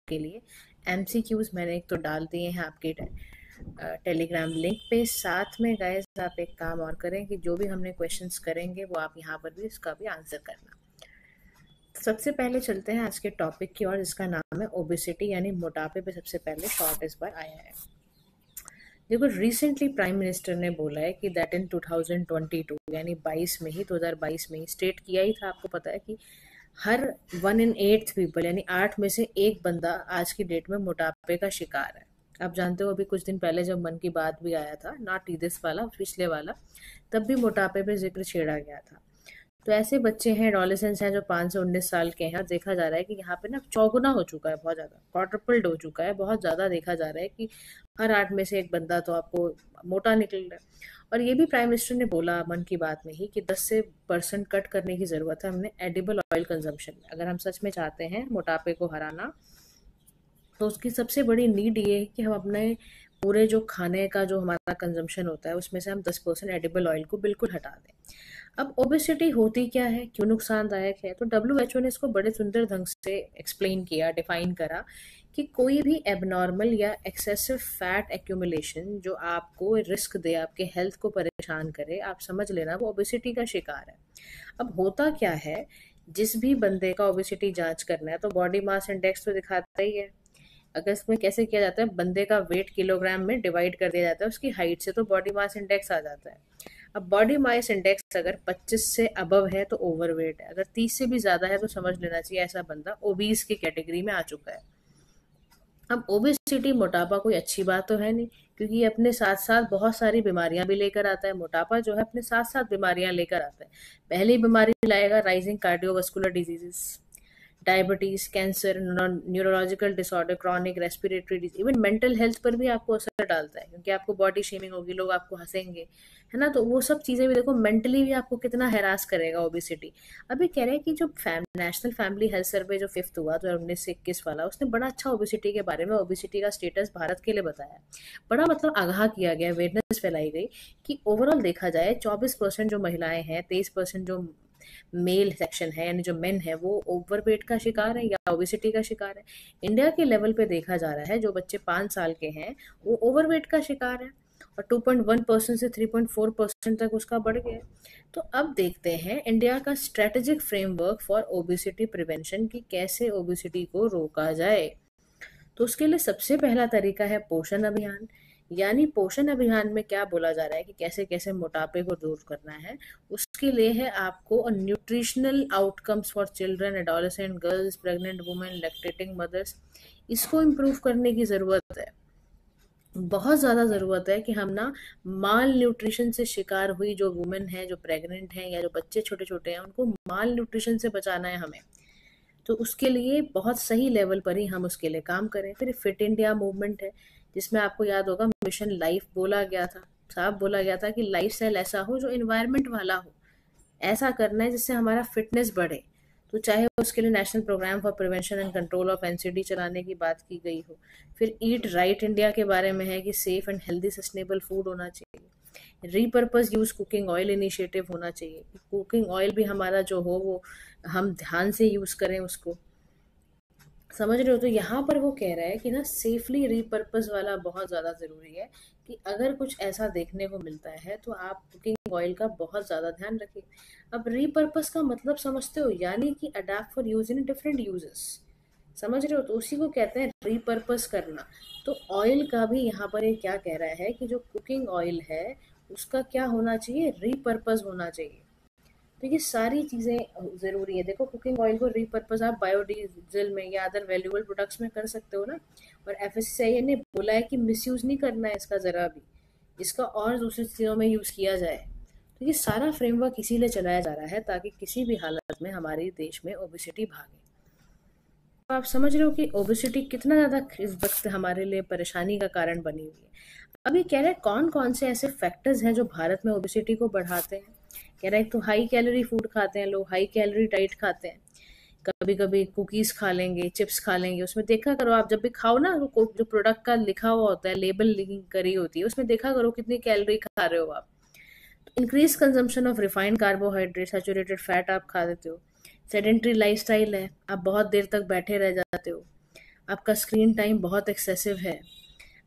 आपके लिए। MCQs मैंने एक तो डाल दिए हैं आपके टेलीग्राम लिंक पे। साथ में गाइस आप एक काम और करें कि जो भी हमने क्वेश्चंस करेंगे वो आप यहाँ पर भी इसका भी आंसर करना। सबसे पहले चलते हैं आज के टॉपिक की ओर, जिसका नाम है ओबेसिटी यानी मोटापे पे सबसे पहले शॉर्ट इस बार आया है। देखो, रिसेंटली प्राइम मिनिस्टर ने बोला है कि दैट इन 2022 यानी 2022 में ही स्टेट किया ही था, आपको पता है कि हर 1 in 8 पीपल यानी 8 में से एक बंदा आज की डेट में मोटापे का शिकार है। आप जानते हो अभी कुछ दिन पहले जब मन की बात भी आया था, नॉट दिस वाला, पिछले वाला, तब भी मोटापे पे जिक्र छेड़ा गया था। तो ऐसे बच्चे हैं, एडोलेसेंस हैं जो 5 से 19 साल के हैं, और देखा जा रहा है कि यहाँ पे ना चौगुना हो चुका है, बहुत ज़्यादा क्वाड्रपल्ड हो चुका है, बहुत ज़्यादा देखा जा रहा है कि हर 8 में से एक बंदा तो आपको मोटा निकल रहा है। और ये भी प्राइम मिनिस्टर ने बोला मन की बात में ही कि 10% कट करने की ज़रूरत है हमने एडिबल ऑयल कंजम्पशन में। अगर हम सच में चाहते हैं मोटापे को हराना, तो उसकी सबसे बड़ी नीड ये है कि हम अपने पूरे जो खाने का जो हमारा कंजम्पशन होता है उसमें से हम 10% एडिबल ऑयल को बिल्कुल हटा दें। अब ओबेसिटी होती क्या है, क्यों नुकसानदायक है, तो WHO ने इसको बड़े सुंदर ढंग से एक्सप्लेन किया, डिफाइन करा कि कोई भी एबनॉर्मल या एक्सेसिव फैट एक्यूमुलेशन जो आपको रिस्क दे, आपके हेल्थ को परेशान करे, आप समझ लेना वो ओबेसिटी का शिकार है। अब होता क्या है, जिस भी बंदे का ओबेसिटी जांच करना है तो बॉडी मास इंडेक्स तो दिखाता ही है। अगर इसमें कैसे किया जाता है, बंदे का वेट किलोग्राम में डिवाइड कर दिया जाता है उसकी हाइट से, तो बॉडी मास इंडेक्स आ जाता है। अब बॉडी मास इंडेक्स अगर 25 से अबव है तो ओवरवेट है, अगर 30 से भी ज्यादा है तो समझ लेना चाहिए ऐसा बंदा ओबीज की कैटेगरी में आ चुका है। अब ओबेसिटी, मोटापा कोई अच्छी बात तो है नहीं, क्योंकि ये अपने साथ साथ बहुत सारी बीमारियां भी लेकर आता है। मोटापा जो है अपने साथ साथ बीमारियां लेकर आता है। पहली बीमारी लाएगा rising cardiovascular diseases, diabetes, cancer, neurological disorder, chronic respiratory disease, even mental health पर भी आपको असर डालता है, क्योंकि आपको बॉडी शेमिंग होगी, लोग आपको हंसेंगे, है ना। तो वो सब चीजें भी देखो, मेंटली भी आपको कितना हैरास करेगा ओबेसिटी। अभी कह रहे हैं कि जो नेशनल फैमिली हेल्थ सर्वे जो 5th हुआ 2019 से 21 वाला, उसने बड़ा अच्छा ओबेसिटी के बारे में, ओबेसिटी का स्टेटस भारत के लिए बताया। बड़ा मतलब आगाह किया गया, अवेयरनेस फैलाई गई कि ओवरऑल देखा जाए 24% जो महिलाएं हैं, 23% जो मेल सेक्शन है यानी जो मेन है, वो ओवरवेट का शिकार है या ओबेसिटी का शिकार है। इंडिया के लेवल पे देखा जा रहा है जो बच्चे 5 साल के हैं वो ओवरवेट का शिकार है, और 2.1% से 3.4% तक उसका बढ़ गया है। तो अब देखते हैं इंडिया का strategic framework for obesity prevention की कैसे ओबेसिटी को रोका जाए। तो उसके लिए सबसे पहला तरीका है पोषण अभियान। यानी पोषण अभियान में क्या बोला जा रहा है कि कैसे कैसे मोटापे को दूर करना है। उसके लिए है आपको nutritional outcomes for children, adolescent, girls, pregnant women, lactating mothers, इसको इम्प्रूव करने की ज़रूरत है। बहुत ज़्यादा ज़रूरत है कि हम ना माल न्यूट्रिशन से शिकार हुई जो वुमेन है, जो प्रेग्नेंट हैं या जो बच्चे छोटे छोटे हैं, उनको माल न्यूट्रिशन से बचाना है हमें। तो उसके लिए बहुत सही लेवल पर ही हम उसके लिए काम करें। फिर फिट इंडिया मूवमेंट है, जिसमें आपको याद होगा मिशन लाइफ बोला गया था, साफ बोला गया था कि लाइफस्टाइल ऐसा हो जो इन्वायरमेंट वाला हो, ऐसा करना है जिससे हमारा फिटनेस बढ़े। तो चाहे उसके लिए national program for prevention and control of NCD चलाने की बात की गई हो, फिर ईट राइट इंडिया के बारे में है कि safe and healthy sustainable food होना चाहिए, repurpose use cooking oil initiative होना चाहिए, कुकिंग ऑयल भी हमारा जो हो वो हम ध्यान से यूज करें उसको, समझ रहे हो। तो यहाँ पर वो कह रहा है कि ना सेफली रीपर्पज वाला बहुत ज़्यादा ज़रूरी है, कि अगर कुछ ऐसा देखने को मिलता है तो आप कुकिंग ऑयल का बहुत ज़्यादा ध्यान रखिए। अब रीपर्पज का मतलब समझते हो, यानी कि adapt for use in different uses, समझ रहे हो। तो उसी को कहते हैं रीपर्पज करना। तो ऑयल का भी यहाँ पर ये क्या कह रहा है कि जो कुकिंग ऑयल है उसका क्या होना चाहिए, रीपर्पज होना चाहिए। तो ये सारी चीज़ें ज़रूरी है। देखो, कुकिंग ऑयल को रीपर्पज आप बायोडीजल में या अदर वैल्यूएबल प्रोडक्ट्स में कर सकते हो ना। और FSSAI ने बोला है कि मिसयूज़ नहीं करना है इसका ज़रा भी, इसका और दूसरी चीज़ों में यूज़ किया जाए। तो ये सारा फ्रेमवर्क इसीलिए चलाया जा रहा है ताकि किसी भी हालत में हमारे देश में ओबेसिटी भागे। तो आप समझ रहे हो कि ओबेसिटी कितना ज़्यादा इस वक्त हमारे लिए परेशानी का कारण बनी हुई है। अभी कह रहे हैं कौन कौन से ऐसे फैक्टर्स हैं जो भारत में ओबेसिटी को बढ़ाते हैं। कह रहे हैं तो हाई कैलोरी फूड खाते हैं लोग, हाई कैलोरी डाइट खाते हैं, कभी कभी कुकीज खा लेंगे, चिप्स खा लेंगे। उसमें देखा करो आप जब भी खाओ ना, जो प्रोडक्ट का लिखा हुआ होता है, लेबल लिंक करी होती है, उसमें देखा करो कितनी कैलोरी खा रहे हो आप। Increase consumption of refined carbohydrate, saturated fat आप खा देते हो। सेडेंट्री लाइफस्टाइल है, आप बहुत देर तक बैठे रह जाते हो। आपका स्क्रीन टाइम बहुत एक्सेसिव है,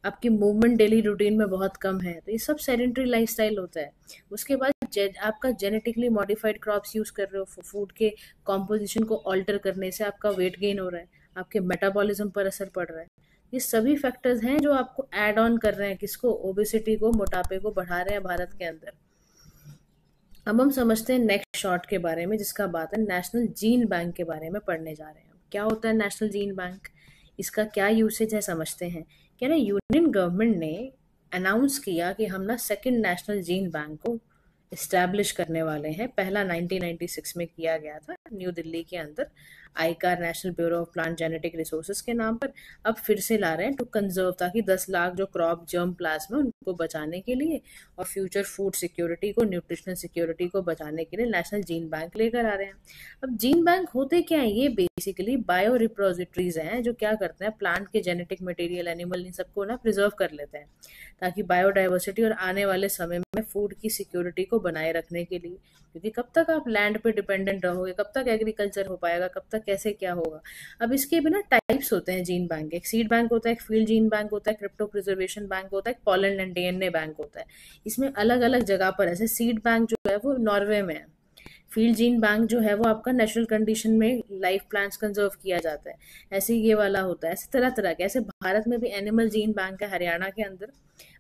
आपकी मूवमेंट डेली रूटीन में बहुत कम है, तो ये सब सेडेंटरी लाइफस्टाइल होता है। उसके बाद आपका जेनेटिकली मॉडिफाइड क्रॉप्स यूज कर रहे हो, फूड के कॉम्पोजिशन को ऑल्टर करने से आपका वेट गेन हो रहा है, आपके मेटाबॉलिज्म पर असर पड़ रहा है। ये सभी फैक्टर्स हैं जो आपको ऐड ऑन कर रहे हैं, किसको, ओबेसिटी को, मोटापे को बढ़ा रहे हैं भारत के अंदर। अब हम समझते हैं नेक्स्ट शॉर्ट के बारे में, जिसका बात है नेशनल जीन बैंक के बारे में पढ़ने जा रहे हैं। क्या होता है नेशनल जीन बैंक, इसका क्या यूसेज है समझते हैं। क्या ना, यूनियन गवर्नमेंट ने अनाउंस किया कि हम ना सेकंड नेशनल जीन बैंक को इस्टेब्लिश करने वाले हैं। पहला 1996 में किया गया था न्यू दिल्ली के अंदर, आईकार, national bureau of plant genetic resources के नाम पर। अब फिर से ला रहे हैं टू कंजर्व, ताकि 10 लाख जो क्रॉप जर्म प्लाज्म है उनको बचाने के लिए और फ्यूचर फूड सिक्योरिटी को, न्यूट्रिशनल सिक्योरिटी को बचाने के लिए नेशनल जीन बैंक लेकर आ रहे हैं। अब जीन बैंक होते क्या है, ये बेसिकली बायो रिपोजिटरीज हैं जो क्या करते हैं, प्लांट के जेनेटिक मटेरियल, एनिमल, इन सबको ना प्रिजर्व कर लेते हैं, ताकि बायोडाइवर्सिटी और आने वाले समय में फूड की सिक्योरिटी को बनाए रखने के लिए। क्योंकि कब तक आप लैंड पे डिपेंडेंट रहोगे, कब तक एग्रीकल्चर हो पाएगा, कब तक कैसे क्या होगा। अब इसके भी ना टाइप्स होते हैं जीन बैंक, एक सीड बैंक होता है, एक फील्ड जीन बैंक होता है, क्रिप्टो प्रिजर्वेशन बैंक होता है, पॉलन एंड डीएनए बैंक होता है। इसमें अलग अलग जगह पर, ऐसे सीड बैंक जो है वो नॉर्वे में है, फील्ड जीन बैंक जो है वो आपका नेचुरल कंडीशन में लाइफ प्लांट्स कंजर्व किया जाता है, ऐसे ये वाला होता है। ऐसे तरह तरह के, ऐसे भारत में भी एनिमल जीन बैंक है हरियाणा के अंदर,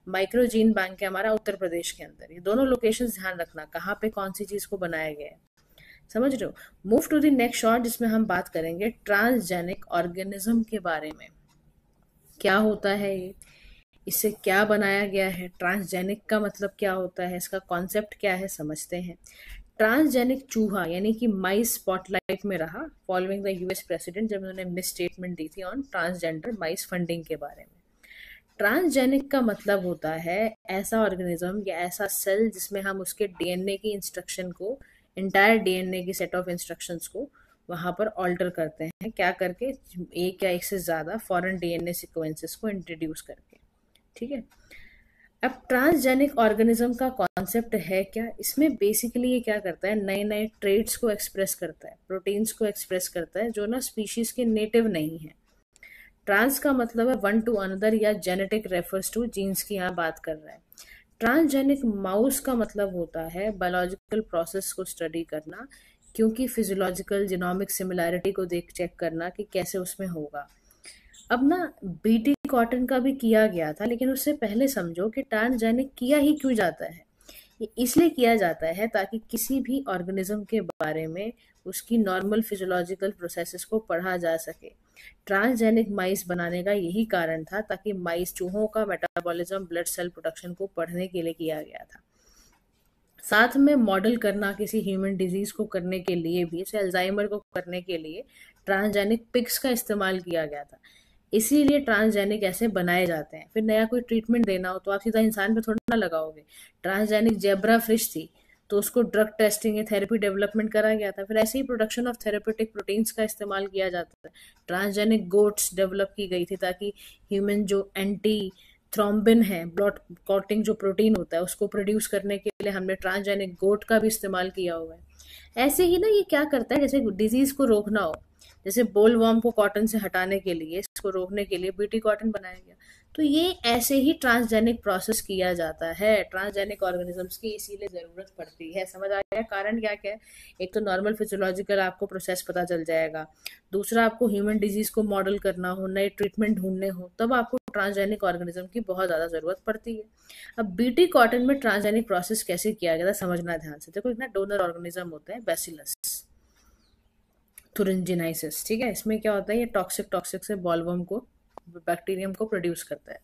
माइक्रो जीन बैंक है हमारा उत्तर प्रदेश के अंदर। ये दोनों लोकेशंस ध्यान रखना कहाँ पे कौन सी चीज को बनाया गया है, समझ रहे हो। Move to the next short, जिसमें हम बात करेंगे ट्रांसजेनिक ऑर्गेनिज्म के बारे में। क्या होता है ये, इससे क्या बनाया गया है, ट्रांसजेनिक का मतलब क्या होता है, इसका कॉन्सेप्ट क्या है, समझते हैं। ट्रांसजेनिक चूहा यानी कि माइस स्पॉटलाइट में रहा फॉलोइंग द यूएस प्रेसिडेंट, जब उन्होंने मिस स्टेटमेंट दी थी ऑन ट्रांसजेंडर माइस फंडिंग के बारे में। ट्रांसजेनिक का मतलब होता है ऐसा ऑर्गेनिज्म या ऐसा सेल जिसमें हम उसके डीएनए की इंस्ट्रक्शन को, इंटायर डीएनए की सेट ऑफ इंस्ट्रक्शंस को वहां पर ऑल्टर करते हैं, क्या करके, एक या एक से ज्यादा फॉरेन डीएनए सीक्वेंसेस को इंट्रोड्यूस करके। ठीक है, अब ट्रांसजेनिक ऑर्गेनिज्म का कॉन्सेप्ट है क्या, इसमें बेसिकली ये क्या करता है, नए नए ट्रेड्स को एक्सप्रेस करता है, प्रोटीन्स को एक्सप्रेस करता है जो ना स्पीशीज के नेटिव नहीं है। ट्रांस का मतलब है वन टू अनदर, या जेनेटिक रेफर्स टू जीन्स की यहाँ बात कर रहा है। ट्रांसजेनिक माउस का मतलब होता है बायोलॉजिकल प्रोसेस को स्टडी करना, क्योंकि फिजियोलॉजिकल जीनोमिक सिमिलैरिटी को देख चेक करना कि कैसे उसमें होगा। अब ना बीटी कॉटन का भी किया गया था, लेकिन उससे पहले समझो कि ट्रांसजेनिक किया ही क्यों जाता है। ये इसलिए किया जाता है ताकि किसी भी ऑर्गेनिज्म के बारे में उसकी नॉर्मल फिजियोलॉजिकल प्रोसेसेस को पढ़ा जा सके। ट्रांसजेनिक माइस बनाने का यही कारण था, ताकि माइस, चूहों का मेटाबॉलिज्म, ब्लड सेल प्रोडक्शन को पढ़ने के लिए किया गया था। साथ में मॉडल करना किसी ह्यूमन डिजीज को करने के लिए भी, जैसे अल्जाइमर को करने के लिए ट्रांसजेनिक पिग्स का इस्तेमाल किया गया था। इसीलिए ट्रांसजेनिक ऐसे बनाए जाते हैं। फिर नया कोई ट्रीटमेंट देना हो तो आप सीधा इंसान पे थोड़ा ना लगाओगे। ट्रांसजेनिक जेब्रा फिश थी तो उसको ड्रग टेस्टिंग या थेरेपी डेवलपमेंट करा गया था। फिर ऐसे ही प्रोडक्शन ऑफ थेरेपेटिक प्रोटीन्स का इस्तेमाल किया जाता है। ट्रांसजेनिक गोट्स डेवलप की गई थी ताकि ह्यूमन जो एंटी थ्रोम्बिन है, ब्लड क्लॉटिंग जो प्रोटीन होता है, उसको प्रोड्यूस करने के लिए हमने ट्रांसजेनिक गोट का भी इस्तेमाल किया हुआ है। ऐसे ही ना ये क्या करता है, जैसे डिजीज को रोकना हो, जैसे बोलवॉर्म को कॉटन से हटाने के लिए, इसको रोकने के लिए बीटी कॉटन बनाया गया, तो ये ऐसे ही ट्रांसजेनिक प्रोसेस किया जाता है ट्रांसजेनिक ऑर्गेनिजम्स की, इसीलिए जरूरत पड़ती है। समझ आ गया कारण क्या क्या है। एक तो नॉर्मल फिजियोलॉजिकल आपको प्रोसेस पता चल जाएगा, दूसरा आपको ह्यूमन डिजीज को मॉडल करना हो, नए ट्रीटमेंट ढूंढने हो, तब आपको ट्रांसजेनिक ऑर्गेनिज्म की बहुत ज्यादा जरूरत पड़ती है। अब बीटी कॉटन में ट्रांसजेनिक प्रोसेस कैसे किया गया था समझना ध्यान से। देखो, एक ना डोनर ऑर्गेनिज्म होता है बैसिलस थुरिंजिनाइसिस, ठीक है। इसमें क्या होता है, ये टॉक्सिक से बॉलवर्म को, बैक्टीरियम को प्रोड्यूस करता है।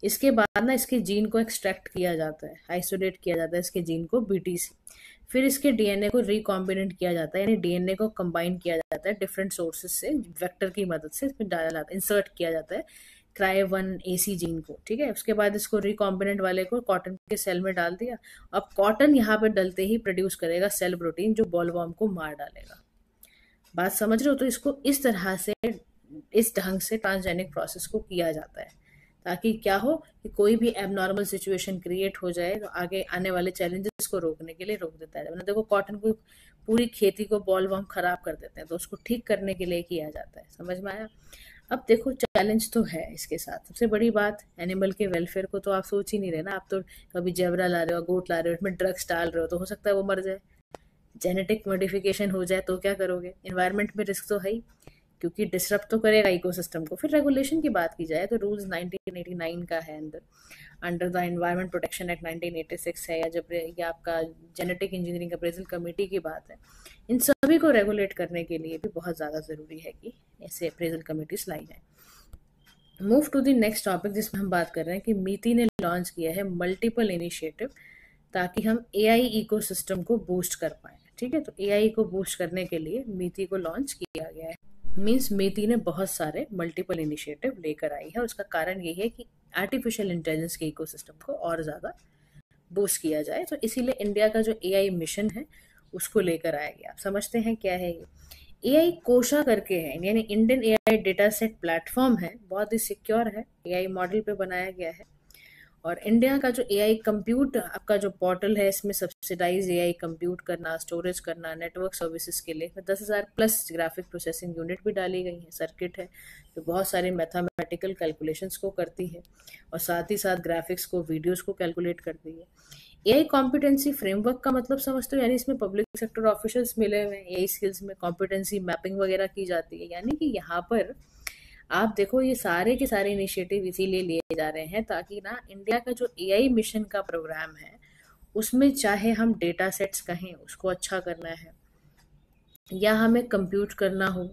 इसके बाद ना इसके जीन को एक्सट्रैक्ट किया जाता है, आइसोलेट किया जाता है इसके जीन को बीटी से। फिर इसके डीएनए को रिकॉम्बिनेंट किया जाता है, यानी डीएनए को कंबाइन किया जाता है डिफरेंट सोर्सेज से, वेक्टर की मदद से इसमें डाला जाता है, इंसर्ट किया जाता है क्राई1AC जीन को, ठीक है। उसके बाद इसको रिकॉम्बिनेंट वाले को कॉटन के सेल में डाल दिया। अब कॉटन यहाँ पे डलते ही प्रोड्यूस करेगा सेल प्रोटीन जो बॉलवर्म को मार डालेगा। बात समझ रहे हो। तो इसको इस तरह से, इस ढंग से ट्रांसजेनिक प्रोसेस को किया जाता है, ताकि क्या हो कि कोई भी एबनॉर्मल सिचुएशन क्रिएट हो जाए तो आगे आने वाले चैलेंजेस को रोकने के लिए रोक देता है। देखो, कॉटन को, पूरी खेती को बॉलवर्म खराब कर देते हैं, तो उसको ठीक करने के लिए किया जाता है। समझ में आया। अब देखो चैलेंज तो है इसके साथ। सबसे बड़ी बात, एनिमल के वेलफेयर को तो आप सोच ही नहीं रहे ना। आप तो कभी जेबरा ला रहे हो, गोट ला रहे हो, इसमें ड्रग्स डाल रहे हो, तो हो सकता है वो मर जाए। जेनेटिक मॉडिफिकेशन हो जाए तो क्या करोगे? एनवायरनमेंट में रिस्क तो है ही, क्योंकि डिसरप्ट तो करेगा इकोसिस्टम को। फिर रेगुलेशन की बात की जाए तो रूल्स 1989 का है अंदर, under the environment protection act 1986 है, या जब ये आपका जेनेटिक इंजीनियरिंग अप्रेजल कमेटी की बात है। इन सभी को रेगुलेट करने के लिए भी बहुत ज़्यादा ज़रूरी है कि ऐसे अप्रेजल कमेटीज लाई जाए। Move to the next topic जिसमें हम बात कर रहे हैं कि मीती ने लॉन्च किया है मल्टीपल इनिशिएटिव, ताकि हम एआई इकोसिस्टम को बूस्ट कर पाए। ठीक है, तो एआई को बूस्ट करने के लिए मीती को लॉन्च किया गया है। मीन्स मीती ने बहुत सारे मल्टीपल इनिशिएटिव लेकर आई है। उसका कारण ये है कि आर्टिफिशियल इंटेलिजेंस के इकोसिस्टम को और ज़्यादा बूस्ट किया जाए। तो इसीलिए इंडिया का जो एआई मिशन है उसको लेकर आया गया। आप समझते हैं क्या है ये? एआई कोशा करके है, यानी Indian AI data set platform है, बहुत ही सिक्योर है, एआई मॉडल पे बनाया गया है। और इंडिया का जो एआई कंप्यूट आपका जो पोर्टल है, इसमें सब्सिडाइज एआई कंप्यूट करना, स्टोरेज करना, नेटवर्क सर्विसेज के लिए 10,000 प्लस ग्राफिक प्रोसेसिंग यूनिट भी डाली गई है। सर्किट है जो बहुत सारे मैथमेटिकल कैलकुलेशंस को करती है और साथ ही साथ ग्राफिक्स को, वीडियोस को कैलकुलेट करती है। एआई कॉम्पिटेंसी फ्रेमवर्क का मतलब समझते हो, यानी इसमें पब्लिक सेक्टर ऑफिशियल्स मिले हुए हैं, एआई स्किल्स में कॉम्पिटेंसी मैपिंग वगैरह की जाती है। यानी कि यहाँ पर आप देखो ये सारे के सारे इनिशिएटिव इसीलिए लिए जा रहे हैं ताकि ना इंडिया का जो एआई मिशन का प्रोग्राम है उसमें चाहे हम डेटा सेट्स कहें उसको अच्छा करना है, या हमें कंप्यूट करना हो,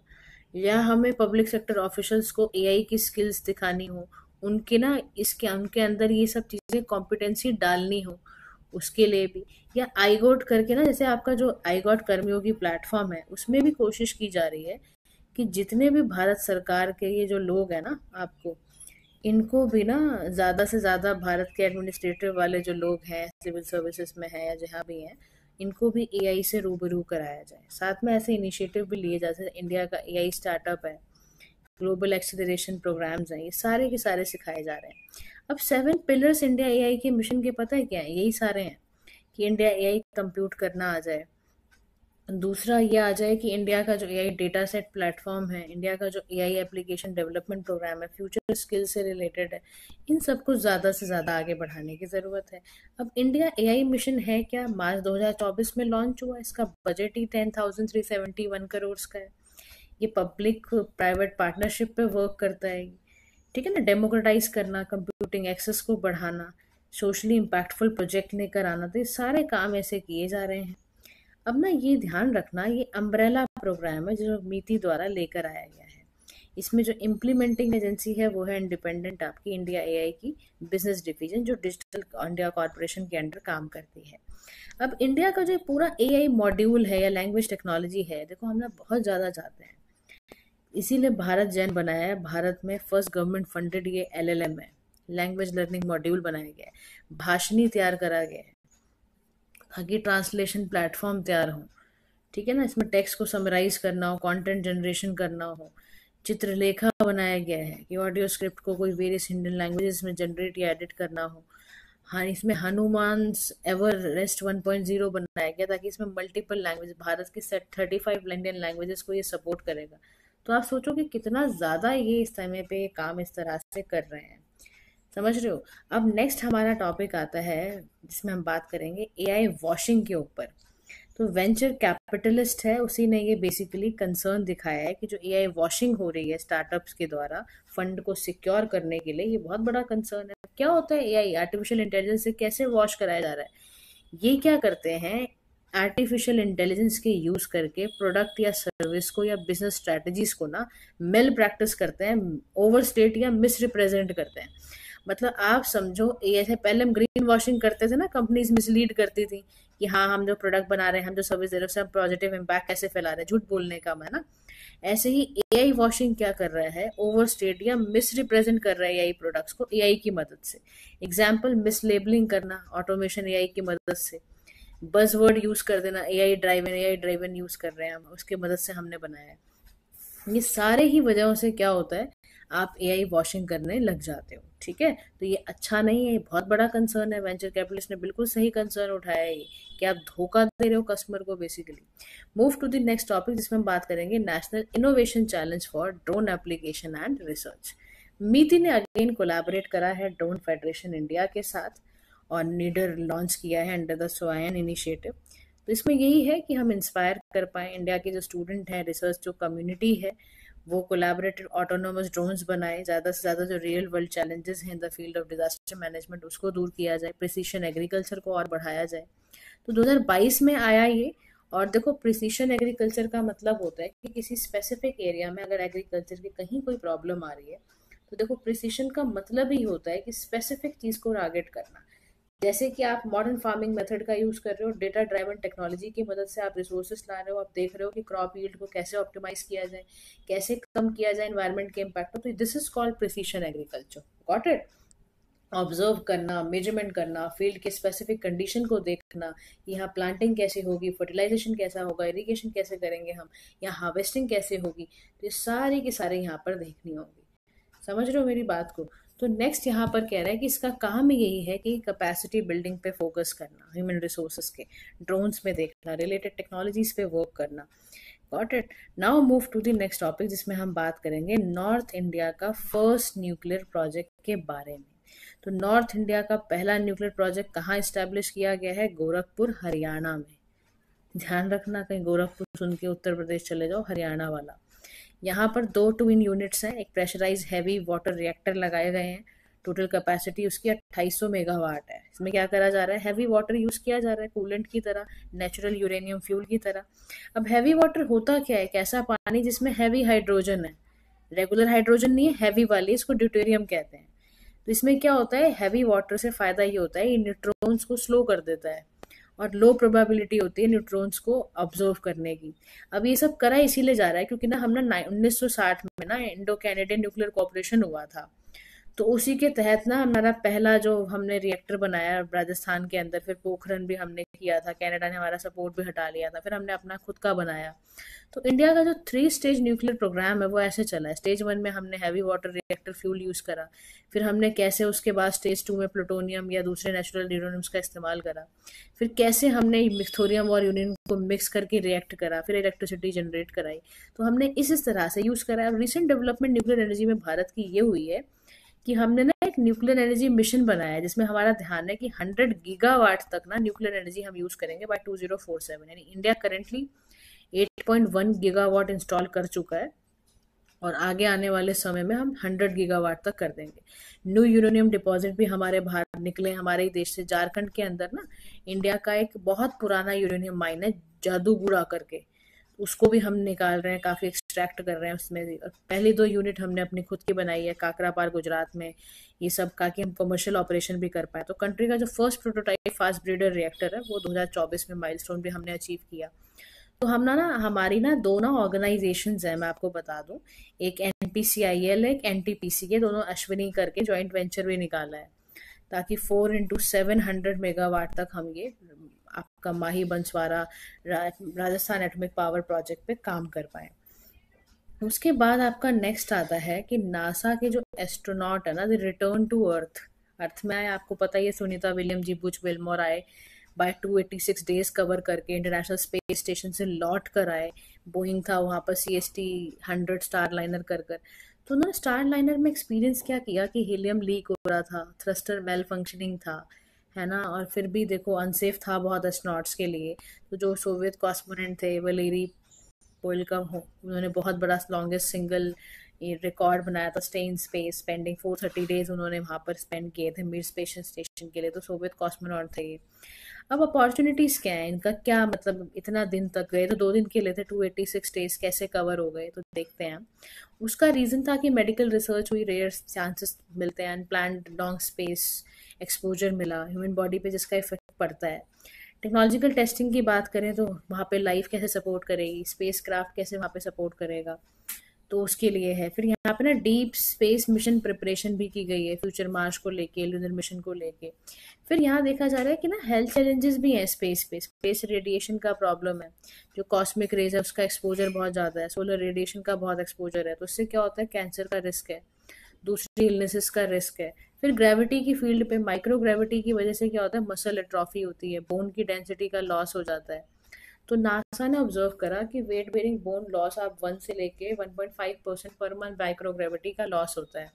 या हमें पब्लिक सेक्टर ऑफिशियल्स को एआई की स्किल्स दिखानी हो, उनके ना उनके अंदर ये सब चीज़ें कॉम्पिटेंसी डालनी हो, उसके लिए भी। या आईगोट करके ना, जैसे आपका जो आईगोट कर्मयोगी प्लेटफॉर्म है उसमें भी कोशिश की जा रही है कि जितने भी भारत सरकार के ये जो लोग हैं ना, आपको इनको भी ना ज़्यादा से ज़्यादा भारत के एडमिनिस्ट्रेटिव वाले जो लोग हैं, सिविल सर्विसेज में हैं या जहाँ भी हैं, इनको भी एआई से रूबरू कराया जाए। साथ में ऐसे इनिशिएटिव भी लिए जाते हैं। इंडिया का एआई स्टार्टअप है, ग्लोबल एक्सेलरेशन प्रोग्राम्स हैं, ये सारे के सारे सिखाए जा रहे हैं। अब 7 पिलर्स इंडिया एआई के मिशन के पता है क्या है? यही सारे हैं कि इंडिया एआई कंप्यूट करना आ जाए। दूसरा ये आ जाए कि इंडिया का जो एआई डेटा सेट प्लेटफॉर्म है, इंडिया का जो एआई एप्लीकेशन डेवलपमेंट प्रोग्राम है, फ्यूचर स्किल से रिलेटेड है, इन सबको ज़्यादा से ज़्यादा आगे बढ़ाने की ज़रूरत है। अब इंडिया एआई मिशन है क्या? मार्च 2024 में लॉन्च हुआ। इसका बजट ही 10,371 करोड़ का है। ये पब्लिक प्राइवेट पार्टनरशिप पे वर्क करता है। ठीक है ना, डेमोक्रेटाइज करना, कंप्यूटिंग एक्सेस को बढ़ाना, सोशली इम्पैक्टफुल प्रोजेक्ट लेकर आना, तो ये सारे काम ऐसे किए जा रहे हैं। अब ना ये ध्यान रखना, ये अम्ब्रेला प्रोग्राम है जो मीती द्वारा लेकर आया गया है। इसमें जो इम्प्लीमेंटिंग एजेंसी है वो है इंडिपेंडेंट आपकी इंडिया एआई की बिजनेस डिवीजन, जो डिजिटल इंडिया कॉर्पोरेशन के अंडर काम करती है। अब इंडिया का जो पूरा एआई मॉड्यूल है या लैंग्वेज टेक्नोलॉजी है, देखो हम ना बहुत ज़्यादा चाहते हैं, इसीलिए भारत जैन बनाया है। भारत में फर्स्ट गवर्नमेंट फंडेड ये एलएलएम है, लैंग्वेज लर्निंग मॉड्यूल बनाया गया है, भाषणी तैयार करा गया है ताकि ट्रांसलेशन प्लेटफॉर्म तैयार हो। ठीक है ना, इसमें टेक्स्ट को समराइज करना हो, कंटेंट जनरेशन करना हो, चित्रलेखा बनाया गया है कि ऑडियो स्क्रिप्ट को कोई वेरियस इंडियन लैंग्वेजेस में जनरेट या एडिट करना हो। हाँ, इसमें हनुमान एवर रेस्ट 1.0 बनाया गया ताकि इसमें मल्टीपल लैंग्वेज, भारत की सेट 35 इंडियन लैंग्वेजेस को ये सपोर्ट करेगा। तो आप सोचो कि कितना ज़्यादा ये इस समय पे काम इस तरह से कर रहे हैं। समझ रहे हो? अब नेक्स्ट हमारा टॉपिक आता है जिसमें हम बात करेंगे एआई वॉशिंग के ऊपर। तो वेंचर कैपिटलिस्ट है, उसी ने ये बेसिकली कंसर्न दिखाया है कि जो एआई वॉशिंग हो रही है स्टार्टअप्स के द्वारा फंड को सिक्योर करने के लिए, ये बहुत बड़ा कंसर्न है। क्या होता है एआई, आर्टिफिशियल इंटेलिजेंस से कैसे वॉश कराया जा रहा है? ये क्या करते हैं, आर्टिफिशियल इंटेलिजेंस के यूज करके प्रोडक्ट या सर्विस को या बिजनेस स्ट्रेटजीज को ना मेल प्रैक्टिस करते हैं, ओवरस्टेट या मिस रिप्रेजेंट करते हैं। मतलब आप समझो, ऐसे पहले हम ग्रीन वॉशिंग करते थे ना, कंपनीज मिसलीड करती थी कि हाँ हम जो प्रोडक्ट बना रहे हैं, हम जो सर्विस दे रहे हैं उससे हम पॉजिटिव इम्पैक्ट कैसे फैला रहे हैं, झूठ बोलने का है ना। ऐसे ही एआई वॉशिंग क्या कर रहा है, ओवरस्टेट या मिस रिप्रेजेंट कर रहा है एआई प्रोडक्ट्स को एआई की मदद से। एग्जाम्पल, मिस लेबलिंग करना ऑटोमेशन एआई की मदद से, बज़वर्ड यूज कर देना, एआई ड्राइवन यूज कर रहे हैं हम, उसकी मदद से हमने बनाया है। ये सारे ही वजहों से क्या होता है, आप एआई वॉशिंग करने लग जाते हो। ठीक है, तो ये अच्छा नहीं है, ये बहुत बड़ा कंसर्न है। वेंचर कैपिटलिस्ट ने बिल्कुल सही कंसर्न उठाया है ये, कि आप धोखा दे रहे हो कस्टमर को basically. Move to the next topic, जिसमें हम बात करेंगे national innovation challenge for drone application and research. MeitY ने अगेन कोलैबोरेट करा है ड्रोन फेडरेशन इंडिया के साथ और नीडर लॉन्च किया है अंडर द सोयन इनिशिएटिव। तो इसमें यही है कि हम इंस्पायर कर पाए इंडिया के जो स्टूडेंट हैं, रिसर्च जो कम्युनिटी है, वो कोलैबोरेटिव ऑटोनोमस ड्रोन्स बनाए। ज़्यादा से ज़्यादा जो रियल वर्ल्ड चैलेंजेस हैं in the field of disaster management उसको दूर किया जाए, प्रिसीशन एग्रीकल्चर को और बढ़ाया जाए। तो 2022 में आया ये। और देखो, प्रिसीशन एग्रीकल्चर का मतलब होता है कि किसी स्पेसिफिक एरिया में अगर एग्रीकल्चर की कहीं कोई प्रॉब्लम आ रही है, तो देखो प्रिसीशन का मतलब ही होता है कि स्पेसिफिक चीज़ को टारगेट करना। जैसे कि आप मॉडर्न फार्मिंग मेथड का यूज कर रहे हो, डेटा ड्राइवन टेक्नोलॉजी की मदद से आप रिसोर्सेस ला रहे हो, आप देख रहे हो कि क्रॉप यील्ड को कैसे ऑप्टिमाइज किया जाए, कैसे कम किया जाए एनवायरनमेंट के इम्पैक्ट। तो this is called precision agriculture. Got it? Observe करना, मेजरमेंट करना, फील्ड के स्पेसिफिक कंडीशन को देखना, यहाँ प्लांटिंग कैसे होगी, फर्टिलाइजेशन कैसा होगा, इरिगेशन कैसे करेंगे हम, यहाँ हार्वेस्टिंग कैसे होगी, तो ये सारी के सारे यहाँ पर देखनी होगी। समझ रहे हो मेरी बात को? तो नेक्स्ट यहाँ पर कह रहा है कि इसका काम ही यही है कि कैपेसिटी बिल्डिंग पे फोकस करना, ह्यूमन रिसोर्सेज के, ड्रोन्स में देखना, रिलेटेड टेक्नोलॉजीज पे वर्क करना। Got it? Now move to the next topic, जिसमें हम बात करेंगे नॉर्थ इंडिया का फर्स्ट न्यूक्लियर प्रोजेक्ट के बारे में। तो नॉर्थ इंडिया का पहला न्यूक्लियर प्रोजेक्ट कहाँ इस्टेब्लिश किया गया है? गोरखपुर, हरियाणा में। ध्यान रखना, कहीं गोरखपुर सुन के उत्तर प्रदेश चले जाओ, हरियाणा वाला। यहाँ पर 2 ट्विन यूनिट्स हैं, एक प्रेशराइज हैवी वाटर रिएक्टर लगाए गए हैं। टोटल कैपेसिटी उसकी 2800 मेगावाट है। इसमें क्या करा जा रहा है? हैवी वाटर यूज किया जा रहा है कूलेंट की तरह, नेचुरल यूरेनियम फ्यूल की तरह। अब हैवी वाटर होता क्या है? एक ऐसा पानी जिसमें हैवी हाइड्रोजन है, रेगुलर हाइड्रोजन नहीं है, हैवी वाली, इसको ड्यूटेरियम कहते हैं। तो इसमें क्या होता है? हैवी वाटर से फायदा ये होता है, ये न्यूट्रॉन्स को स्लो कर देता है और लो प्रोबेबिलिटी होती है न्यूट्रॉन्स को ऑब्जर्व करने की। अब ये सब करा इसीलिए जा रहा है क्योंकि ना हम ना 1960 में ना इंडो कैनेडियन न्यूक्लियर कॉर्पोरेशन हुआ था। तो उसी के तहत ना हमारा पहला जो हमने रिएक्टर बनाया राजस्थान के अंदर, फिर पोखरन भी हमने किया था, कनाडा ने हमारा सपोर्ट भी हटा लिया था, फिर हमने अपना खुद का बनाया। तो इंडिया का जो 3 स्टेज न्यूक्लियर प्रोग्राम है वो ऐसे चला है। स्टेज 1 में हमने heavy water reactor fuel use करा, फिर हमने कैसे उसके बाद स्टेज 2 में प्लूटोनियम या दूसरे नेचुरल यूरेनियम्स का इस्तेमाल करा, फिर कैसे हमने थोरियम और यूरेनियम को मिक्स करके रिएक्ट करा, फिर इलेक्ट्रिसिटी जनरेट कराई। तो हमने इस तरह से यूज करा है। रिसेंट डेवलपमेंट न्यूक्लियर एनर्जी में भारत की ये हुई है कि हमने ना एक न्यूक्लियर एनर्जी मिशन बनाया है, जिसमें हमारा ध्यान है कि 100 गीगावाट तक ना न्यूक्लियर एनर्जी हम यूज करेंगे बाय 2047। यानी इंडिया करेंटली 8.1 गीगावाट इंस्टॉल कर चुका है और आगे आने वाले समय में हम 100 गीगावाट तक कर देंगे। न्यू यूरेनियम डिपॉजिट भी हमारे बाहर निकले, हमारे ही देश से। झारखंड के अंदर ना इंडिया का एक बहुत पुराना यूरेनियम माइन है, जादूगुड़ा करके, उसको भी हम निकाल रहे हैं, काफी एक्सट्रैक्ट कर रहे हैं उसमें भी। और पहली 2 यूनिट हमने अपनी खुद की बनाई है, काकरापार गुजरात में, ये सब का कि हम कमर्शियल ऑपरेशन भी कर पाए। तो कंट्री का जो first prototype fast breeder reactor है वो 2024 में माइलस्टोन भी हमने अचीव किया। तो हम ना हमारी ना 2 ना ऑर्गेनाइजेशंस हैं, मैं आपको बता दूं, एक NPCIL है, एक NTPC, दोनों अश्विनी करके जॉइंट वेंचर भी निकाला है, ताकि 4 into 700 मेगावाट तक हम ये आपका माही Banswara Rajasthan atomic power project पे काम कर पाए। उसके बाद आपका नेक्स्ट आता है कि नासा के जो एस्ट्रोनॉट है ना, द रिटर्न टू अर्थ। अर्थ में आए, आपको पता ही है, सुनीता विलियम जी बुच विल्मोर आए, बाय 286 डेज कवर करके इंटरनेशनल स्पेस स्टेशन से लौट कर आए। बोइंग था वहाँ पर CST-100 स्टार लाइनर कर कर। तो उन्होंने स्टार लाइनर में एक्सपीरियंस क्या किया कि हीलियम लीक हो रहा था, थ्रस्टर मेल फंक्शनिंग था, है ना, और फिर भी देखो अनसेफ था बहुत एस्ट्रोनॉट्स के लिए। तो जो सोवियत कॉस्मोनेट थे वलेरी पोइलकम हो, उन्होंने बहुत बड़ा लॉन्गेस्ट सिंगल रिकॉर्ड बनाया था, stay in space, spending 430 days उन्होंने वहाँ पर स्पेंड किए थे मिड स्पेस स्टेशन के लिए। तो सोवियत कॉस्मोनॉट थे ये। अब अपॉर्चुनिटीज क्या है इनका, क्या मतलब इतना दिन तक गए? तो 2 दिन के लिए थे, 286 डेज कैसे कवर हो गए? तो देखते हैं। उसका रीजन था कि मेडिकल रिसर्च हुई, रेयर चांसेस मिलते हैं, अनप्लान्ड लॉन्ग स्पेस एक्सपोजर मिला ह्यूमन बॉडी पे जिसका इफेक्ट पड़ता है। टेक्नोलॉजिकल टेस्टिंग की बात करें तो वहाँ पे लाइफ कैसे सपोर्ट करेगी, स्पेस क्राफ्ट कैसे वहाँ पे सपोर्ट करेगा। तो उसके लिए है। फिर यहाँ पे ना डीप स्पेस मिशन प्रिपरेशन भी की गई है फ्यूचर मार्स को लेके, लूनर मिशन को लेके। फिर यहाँ देखा जा रहा है कि ना हेल्थ चैलेंजेस भी हैं स्पेस पे। स्पेस रेडिएशन का प्रॉब्लम है, जो कॉस्मिक रेज है उसका एक्सपोजर बहुत ज़्यादा है, सोलर रेडिएशन का बहुत एक्सपोजर है, तो इससे क्या होता है, कैंसर का रिस्क है, दूसरी इलनेसेस का रिस्क है। फिर ग्रेविटी की फील्ड पे, माइक्रो ग्रेविटी की वजह से क्या होता है, मसल एट्रॉफी होती है, बोन की डेंसिटी का लॉस हो जाता है। तो नासा ने ऑब्जर्व करा कि वेट बेरिंग बोन लॉस आप 1 से लेके 1.5% पर मंथ माइक्रोग्रेविटी का लॉस होता है।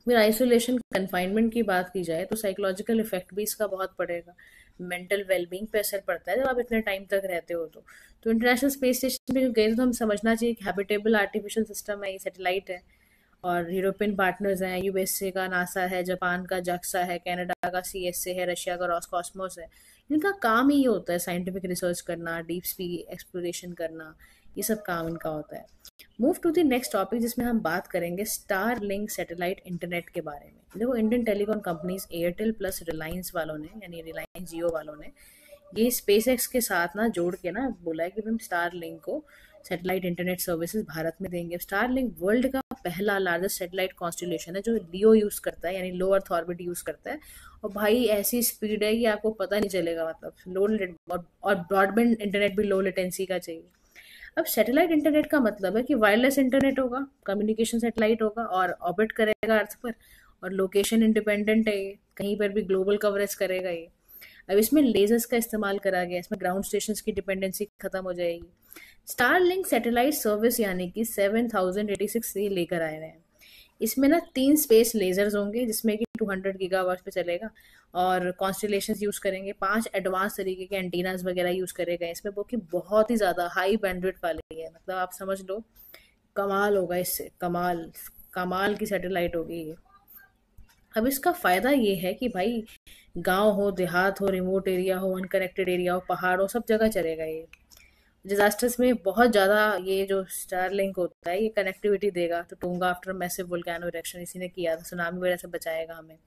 फिर आइसोलेशन कन्फाइनमेंट की बात की जाए तो साइकोलॉजिकल इफेक्ट भी इसका बहुत पड़ेगा, मेंटल वेलबींग पे असर पड़ता है जब आप इतने टाइम तक रहते हो। तो इंटरनेशनल स्पेस स्टेशन पे गए तो हम समझना चाहिए कि हैबिटेबल आर्टिफिशियल सिस्टम है, ये सैटेलाइट है, और यूरोपियन पार्टनर्स हैं, यूएसए का नासा है, जापान का जक्सा है, कनाडा का सीएसए है, रशिया का रॉसकॉस्मोस है। इनका काम ही ये होता है साइंटिफिक रिसर्च करना, डीप स्पेस एक्सप्लोरेशन करना, ये सब काम इनका होता है। Move to the next topic जिसमें हम बात करेंगे स्टार लिंक सैटेलाइट इंटरनेट के बारे में। देखो Indian telecom companies Airtel plus Reliance वालों ने, यानी रिलायंस जियो वालों ने, ये स्पेस एक्स के साथ ना जोड़ के ना बोला है कि हम स्टार लिंक को सैटेलाइट इंटरनेट सर्विसेज भारत में देंगे। स्टार लिंक वर्ल्ड का पहला लार्जेस्ट सैटेलाइट कॉन्स्टिलेशन है जो लियो यूज करता है, यानी लो अर्थ ऑर्बिट यूज करता है। और भाई ऐसी स्पीड है कि आपको पता नहीं चलेगा, मतलब और ब्रॉडबैंड इंटरनेट भी लो लेटेंसी का चाहिए। अब सैटेलाइट इंटरनेट का मतलब है कि वायरलेस इंटरनेट होगा, कम्युनिकेशन सैटेलाइट होगा और ऑर्बिट करेगा अर्थ पर, और लोकेशन इंडिपेंडेंट है, ये कहीं पर भी ग्लोबल कवरेज करेगा ये। अब इसमें लेजर्स का इस्तेमाल करा गया, इसमें ग्राउंड स्टेशन की डिपेंडेंसी खत्म हो जाएगी। स्टारलिंक सैटेलाइट सर्विस यानी कि 7086 से लेकर आए हैं। इसमें ना 3 स्पेस लेजर्स होंगे जिसमें कि 200 गीगावाट पे चलेगा, और कॉन्स्टलेशंस यूज करेंगे, 5 एडवांस तरीके के एंटीनास वगैरह यूज करेगा इसमें, वो कि बहुत ही ज्यादा हाई बैंडविड्थ वाली है, मतलब आप समझ लो कमाल होगा इससे, कमाल कमाल की सैटेलाइट होगी ये। अब इसका फायदा ये है कि भाई गांव हो, देहात हो, रिमोट एरिया हो, अनकनेक्टेड एरिया हो, पहाड़ हो, सब जगह चलेगा ये। डिजास्टर्स में बहुत ज़्यादा ये जो स्टारलिंक होता है ये कनेक्टिविटी देगा। तो tonga after massive volcano erection इसी ने किया था, सुनामी वगैरह से बचाएगा हमें।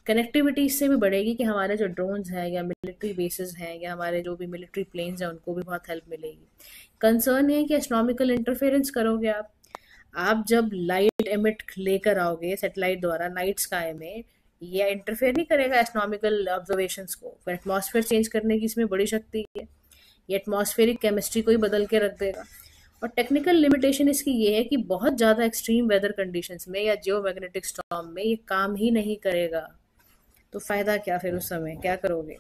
कनेक्टिविटी इससे भी बढ़ेगी कि हमारे जो ड्रोन्स हैं या मिलिट्री बेसिस हैं या हमारे जो भी मिलिट्री प्लेन्स हैं उनको भी बहुत हेल्प मिलेगी। कंसर्न है कि एस्ट्रोनॉमिकल इंटरफेरेंस करोगे आप जब लाइट एमिट लेकर आओगे सैटेलाइट द्वारा नाइट स्काई में, ये इंटरफेयर नहीं करेगा एस्ट्रोनॉमिकल ऑब्जर्वेशंस को, फिर एटमॉस्फेयर चेंज करने की इसमें बड़ी शक्ति है, ये एटमॉस्फेरिक केमिस्ट्री को ही बदल के रख देगा। और टेक्निकल लिमिटेशन इसकी ये है कि बहुत ज़्यादा एक्सट्रीम वेदर कंडीशंस में या जियोमैग्नेटिक स्टॉर्म में ये काम ही नहीं करेगा। तो फ़ायदा क्या, फिर उस समय क्या करोगे।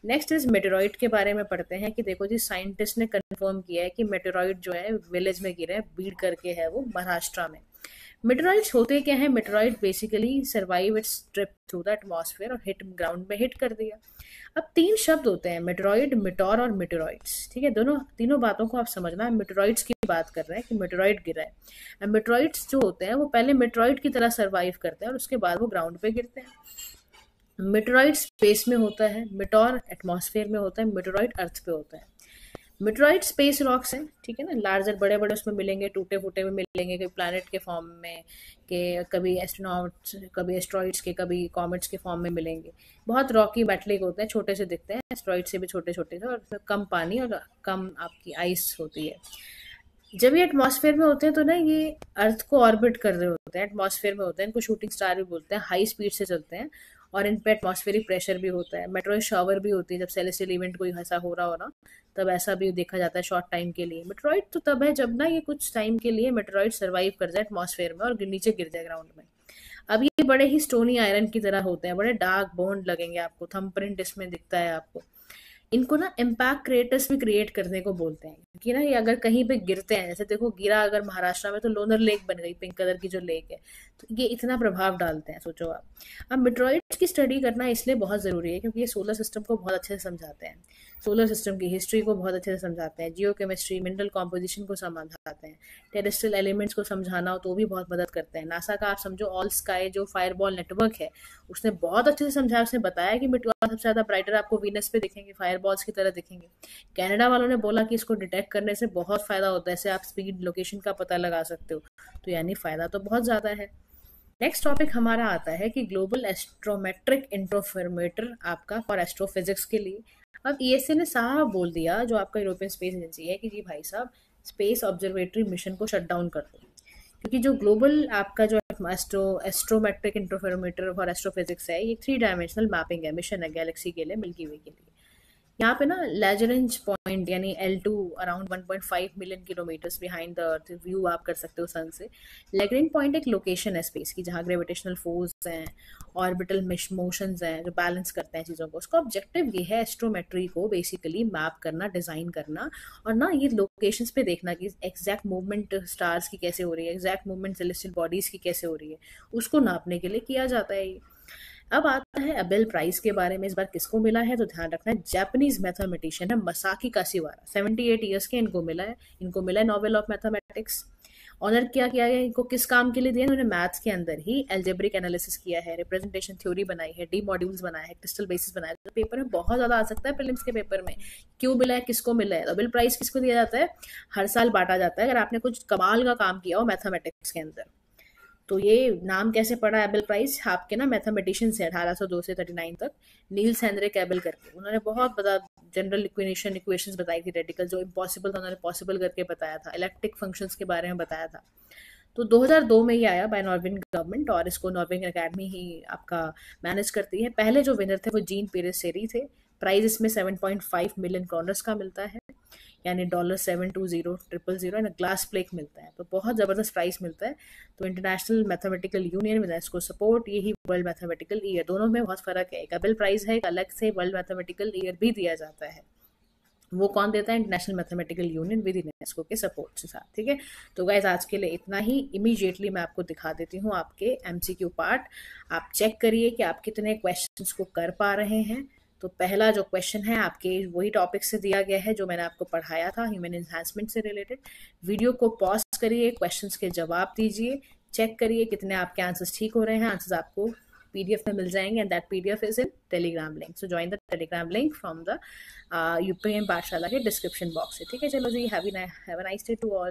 नेक्स्ट इज मेटेरॉइड के बारे में पढ़ते हैं कि देखो जी साइंटिस्ट ने कंफर्म किया है कि मेटेरॉइड जो है विलेज में गिरे हैं, बीड करके है वो महाराष्ट्र में। मेटेरॉइड्स होते क्या है, meteoroid basically survive its trip through the atmosphere और हिट ग्राउंड में हिट कर दिया। अब 3 शब्द होते हैं, मेटेरॉइड, मेटोर और मेटेरॉइड्स, ठीक है, तीनों बातों को आप समझना। मेटेरॉइड्स की बात कर रहे हैं कि मेटेरॉइड गिरा है। मेटेरॉइड्स जो होते हैं वो पहले मेटेरॉइड की तरह सर्वाइव करते हैं और उसके बाद वो ग्राउंड पे गिरते हैं। मेटेरॉइड स्पेस में होता है, मेटोर एटमॉस्फेयर में होता है, मेटेरॉइड अर्थ पे होता है। मेटेरॉइड स्पेस रॉक्स हैं, ठीक है ना, लार्जर बड़े बड़े उसमें मिलेंगे, टूटे फूटे में मिलेंगे, कभी प्लैनेट के फॉर्म में, के कभी एस्ट्रोनॉट्स, कभी एस्ट्रॉइड्स के, कभी कॉमेट्स के फॉर्म में मिलेंगे। बहुत रॉकी मेटलिक होते हैं, छोटे से दिखते हैं, एस्ट्रॉइड से भी छोटे छोटे से, और कम पानी और कम आपकी आइस होती है। जब ये एटमॉस्फेयर में होते हैं तो ना ये अर्थ को ऑर्बिट कर रहे होते हैं, एटमॉस्फेयर में होते हैं, इनको शूटिंग स्टार भी बोलते हैं, हाई स्पीड से चलते हैं और इन पे एटमॉस्फेरिक प्रेशर भी होता है। मेटेरॉइड शावर भी होती है, जब सेलेस्टियल इवेंट कोई ऐसा हो रहा हो ना तब ऐसा भी देखा जाता है शॉर्ट टाइम के लिए। मेटेरॉइड तो तब है जब ना ये कुछ टाइम के लिए मेटेरॉइड सर्वाइव कर जाए एटमॉस्फेयर में और नीचे गिर जाए ग्राउंड में। अब ये बड़े ही स्टोनी आयरन की तरह होते हैं, बड़े डार्क बॉन्ड लगेंगे आपको, थंबप्रिंट इसमें दिखता है आपको। इनको ना इम्पैक्ट क्रिएटर्स भी क्रिएट करने को बोलते हैं, क्योंकि ना ये अगर कहीं पे गिरते हैं, जैसे देखो गिरा अगर महाराष्ट्र में तो लोनर लेक बन गई, पिंक कलर की जो लेक है, तो ये इतना प्रभाव डालते हैं, सोचो आप। अब मेटेरॉइड्स की स्टडी करना इसलिए बहुत ज़रूरी है क्योंकि ये सोलर सिस्टम को बहुत अच्छे से समझाते हैं, सोलर सिस्टम की हिस्ट्री को बहुत अच्छे से समझाते हैं, जियो केमिस्ट्री, मिनरल कॉम्पोजिशन को समझाते हैं, टेरेस्ट्रियल एलिमेंट्स को समझाना हो तो भी बहुत मदद करते हैं। नासा का आप समझो ऑल स्काई जो फायरबॉल नेटवर्क है उसने बहुत अच्छे से समझाया, उसने बताया कि मेटेरॉइड सबसे ज़्यादा ब्राइटर आपको वीनस पे दिखेंगे, फायरबॉल्स की तरह दिखेंगे। कनाडा वालों ने बोला कि इसको डिटेक्ट करने से बहुत फायदा होता है, इससे आप स्पीड लोकेशन का पता लगा सकते हो, तो यानी फायदा तो बहुत ज़्यादा है। नेक्स्ट टॉपिक हमारा आता है कि ग्लोबल एस्ट्रोमेट्रिक इंटरफेरोमीटर आपका फॉर एस्ट्रोफिजिक्स के लिए। अब ईएसए ने साफ बोल दिया, जो आपका यूरोपियन स्पेस एजेंसी है, कि जी भाई साहब स्पेस ऑब्जर्वेटरी मिशन को शट डाउन कर दो, क्योंकि जो ग्लोबल आपका जो एस्ट्रोमेट्रिक इंटरफेरोमीटर फॉर एस्ट्रोफिजिक्स है, ये 3 डायमेंशनल मैपिंग है, मिशन है गैलेक्सी के लिए, मिल्की वे के लिए। यहाँ पे ना लैग्रेंज पॉइंट यानी L2 around 1.5 million kilometres behind the earth view आप कर सकते हो सन से। लैग्रेंज पॉइंट एक लोकेशन है स्पेस की जहाँ ग्रेविटेशनल फोर्स हैं, ऑर्बिटल मोशंस हैं जो बैलेंस करते हैं चीज़ों को। उसका ऑब्जेक्टिव ये है एस्ट्रोमेट्री को बेसिकली मैप करना, डिज़ाइन करना, और ना ये लोकेशंस पे देखना कि एग्जैक्ट मूवमेंट स्टार्स की कैसे हो रही है, एग्जैक्ट मूवमेंट सेलेस्टियल बॉडीज़ की कैसे हो रही है, उसको नापने के लिए किया जाता है ये। अब आता है अबेल प्राइज के बारे में। इस बार किसको मिला है तो ध्यान रखना है, जापानीज मैथमेटिशियन है मसाकी काशिवारा, 78 ईयर्स के इनको मिला है। इनको मिला है नोबेल ऑफ मैथमेटिक्स। ऑनर क्या किया गया इनको, किस काम के लिए दिया, इन्होंने मैथ्स के अंदर ही एल्जेब्रिक एनालिसिस किया है, रिप्रेजेंटेशन थ्योरी बनाई है, डी मॉड्यूल्स बनाया है, क्रिस्टल बेसिस बनाया है। तो पेपर में बहुत ज्यादा आ सकता है, प्रीलिम्स के पेपर में क्यों मिला है, किसको मिला है। नोबेल प्राइज किसको दिया जाता है, हर साल बांटा जाता है अगर आपने कुछ कमाल का काम किया हो मैथमेटिक्स के अंदर। तो ये नाम कैसे पड़ा एबल प्राइज, आपके ना मैथमेटिशियन से 1802 से 39 तक नील्स हेनरिक एबल करके, उन्होंने बहुत बड़ा जनरल इक्वेशंस बताई थी रेडिकल, जो इम्पॉसिबल था उन्होंने पॉसिबल करके बताया था, इलेक्ट्रिक फंक्शंस के बारे में बताया था। तो 2002 में ये आया बाय नॉर्वेजियन गवर्नमेंट, और इसको नॉर्वेजियन अकेडमी ही आपका मैनेज करती है। पहले जो विनर थे वो जीन पेरेस सेरी थे। प्राइज इसमें 7.5 मिलियन कॉर्नर्स का मिलता है, यानी $720,000 एंड ग्लास प्लेक मिलता है। तो बहुत ज़बरदस्त प्राइस मिलता है। तो इंटरनेशनल मैथमेटिकल यूनियन विद इसको सपोर्ट, यही वर्ल्ड मैथमेटिकल ईयर, दोनों में बहुत फर्क है। एक अबेल प्राइज है, एक अलग से वर्ल्ड मैथमेटिकल ईयर भी दिया जाता है। वो कौन देता है, international mathematical union with UNESCO के सपोर्ट के साथ। ठीक है, तो गाइज आज के लिए इतना ही। इमीडिएटली मैं आपको दिखा देती हूँ आपके एमसीक्यू पार्ट। आप चेक करिए कि आप कितने क्वेश्चंस को कर पा रहे हैं। तो पहला जो क्वेश्चन है आपके वही टॉपिक से दिया गया है जो मैंने आपको पढ़ाया था, ह्यूमन एनहांसमेंट से रिलेटेड। वीडियो को पॉज करिए, क्वेश्चंस के जवाब दीजिए, चेक करिए कितने आपके आंसर्स ठीक हो रहे हैं। आंसर्स आपको PDF में मिल जाएंगे, and that PDF is in Telegram link. So join the Telegram link from the UPM Pathshala के डिस्क्रिप्शन बॉक्स से। ठीक है, चलो जी, have a nice day to all.